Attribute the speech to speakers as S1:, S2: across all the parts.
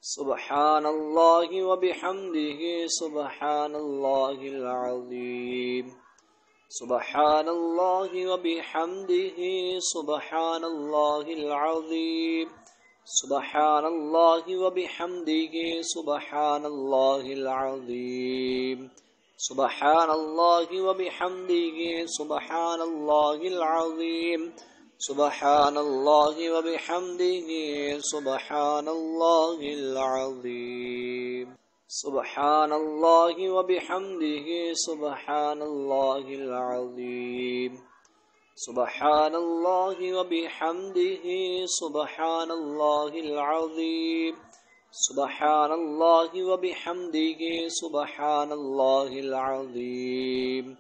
S1: सुब्हानल्लाहि व बिहम्दिहि सुब्हानल्लाहिल अज़ीम। सुब्हानल्लाहि व बिहम्दिहि सुब्हानल्लाहिल अज़ीम। सुब्हानल्लाहि व बिहम्दिहि सुब्हानल्लाहिल अज़ीम। सुब्हानल्लाहि व बिहम्दिहि सुब्हानल्लाहिल अज़ीम। सुब्हानल्लाहि व बिहम्दिहि सुब्हानल्लाहिल अज़ीम। सुब्हानल्लाहि व बिहम्दिहि सुब्हानल्लाहिल अज़ीम। सुब्हानल्लाहि व बिहम्दिहि सुब्हानल्लाहिल अज़ीम। सुब्हानल्लाहि व बिहम्दिहि सुब्हानल्लाहिल अज़ीम।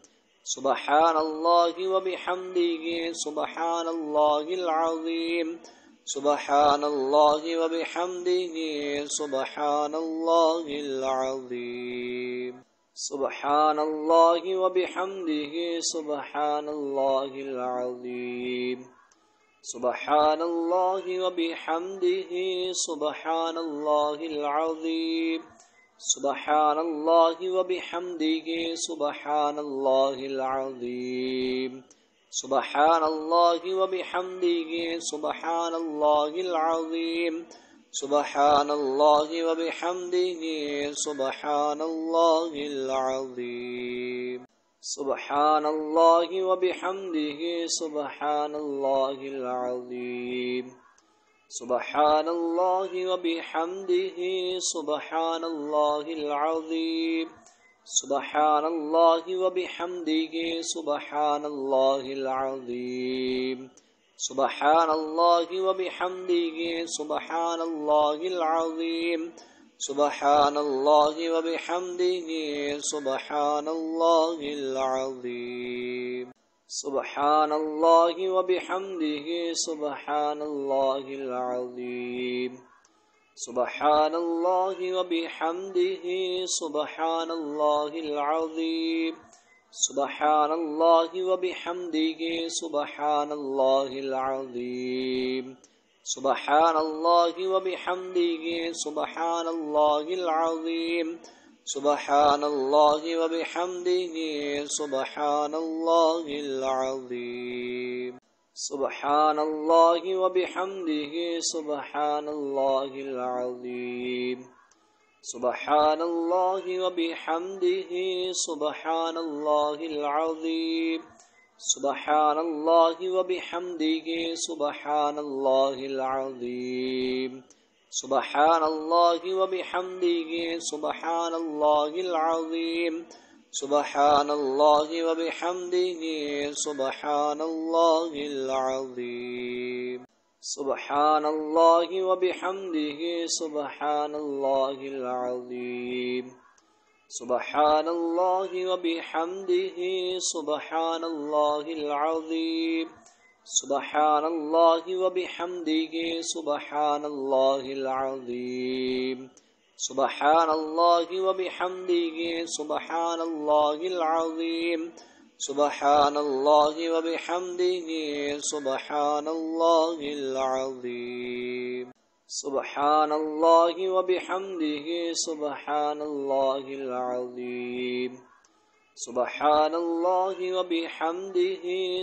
S1: सुब्हानल्लाहि व बिहम्दिहि सुब्हानल्लाहिल अज़ीम। सुब्हानल्लाहि व बिहम्दिहि सुब्हानल्लाहिल अज़ीम। सुब्हानल्लाहि व बिहम्दिहि सुब्हानल्लाहिल अज़ीम। सुब्हानल्लाहि व बिहम्दिहि सुब्हानल्लाहिल अज़ीम। सुब्हानल्लाहि व बिहम्दिहि सुब्हानल्लाहिल अज़ीम। सुब्हानल्लाहि व बिहम्दिहि सुब्हानल्लाहिल अज़ीम। सुब्हानल्लाहि व बिहम्दिहि सुब्हानल्लाहिल अज़ीम। सुब्हानल्लाहि व बिहम्दिहि सुब्हानल्लाहिल अज़ीम। सुब्हानल्लाहि व बिहम्दिहि सुब्हानल्लाहिल अज़ीम। सुब्हानल्लाहि व बिहम्दिहि सुब्हानल्लाहिल अज़ीम। सुब्हानल्लाहि व बिहम्दिहि सुब्हानल्लाहिल अज़ीम। सुब्हानल्लाहि व बिहम्दिहि सुब्हानल्लाहिल अज़ीम। सुब्हानल्लाहि व बिहम्दिहि सुब्हानल्लाहिल अज़ीम। सुब्हानल्लाहि व बिहम्दिहि सुब्हानल्लाहिल अज़ीम। सुब्हानल्लाहि व बिहम्दिहि सुब्हानल्लाहिल अज़ीम। सुब्हानल्लाहि व बिहम्दिहि सुब्हानल्लाहिल अज़ीम। सुब्हानल्लाहि व बिहम्दिहि सुब्हानल्लाहिल अज़ीम। सुब्हानल्लाहि व बिहम्दिहि सुब्हानल्लाहिल अज़ीम। सुब्हानल्लाहि व बिहम्दिहि सुब्हानल्लाहिल अज़ीम। सुब्हानल्लाहि व बिहम्दिहि सुब्हानल्लाहिल अज़ीम। सुब्हानल्लाहि व बिहम्दिहि सुब्हानल्लाहिल अज़ीम। सुब्हानल्लाहि व बिहम्दिहि सुब्हानल्लाहिल अज़ीम। सुब्हानल्लाहि व बिहम्दिहि सुब्हानल्लाहिल अज़ीम। सुब्हानल्लाहि व बिहम्दिहि सुब्हानल्लाहिल अज़ीम। सुब्हानल्लाहि व बिहम्दिहि सुब्हानल्लाहिल अज़ीम। सुब्हानल्लाहि व बिहम्दिहि सुब्हानल्लाहिल अज़ीम। सुब्हानल्लाहि व बिहम्दिहि सुब्हानल्लाहिल अज़ीम। सुब्हानल्लाहि व बिहम्दिहि सुब्हानल्लाहिल अज़ीम। सुब्हानल्लाहि व बिहम्दिहि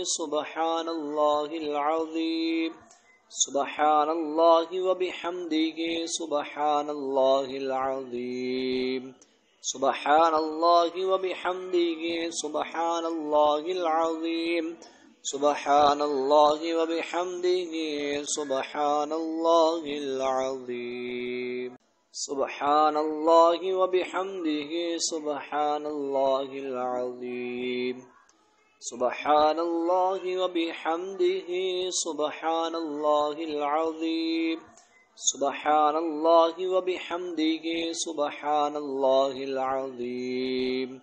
S1: सुब्हानल्लाहिल अज़ीम। सुब्हानल्लाहि व बिहम्दिहि सुब्हानल्लाहिल अज़ीम। सुब्हानल्लाहि व बिहम्दिहि सुब्हानल्लाहिल अज़ीम। सुब्हानल्लाहि व बिहम्दिहि सुब्हानल्लाहिल अज़ीम। सुब्हानल्लाहि व बिहम्दिहि सुब्हानल्लाहिल अज़ीम। सुब्हानल्लाहि व बिहम्दिहि सुब्हानल्लाहिल अज़ीम। सुब्हानल्लाहि व बिहम्दिहि सुब्हानल्लाहिल अज़ीम।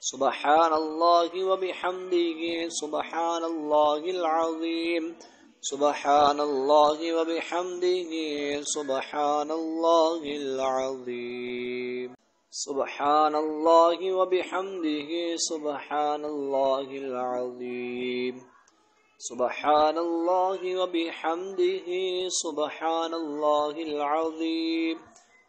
S1: सुब्हानल्लाहि व बिहम्दिहि सुब्हानल्लाहिल अज़ीम। सुब्हानल्लाहि व बिहम्दिहि सुब्हानल्लाहिल अज़ीम। सुब्हानल्लाहि व बिहम्दिहि सुब्हानल्लाहिल अज़ीम। सुब्हानल्लाहि व बिहम्दिहि सुब्हानल्लाहिल अज़ीम।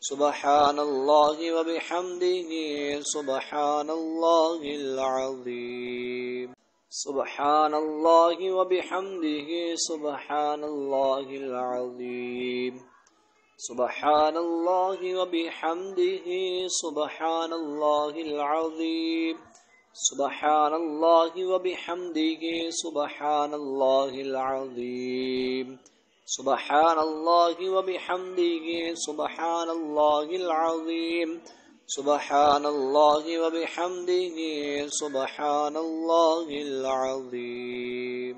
S1: سبحان الله وبحمده سبحان الله العظيم سبحان الله وبحمده سبحان الله العظيم سبحان الله وبحمده سبحان الله العظيم سبحان الله وبحمده سبحان الله العظيم سبحان الله وبحمده سبحان الله العظيم سبحان الله وبحمده سبحان الله العظيم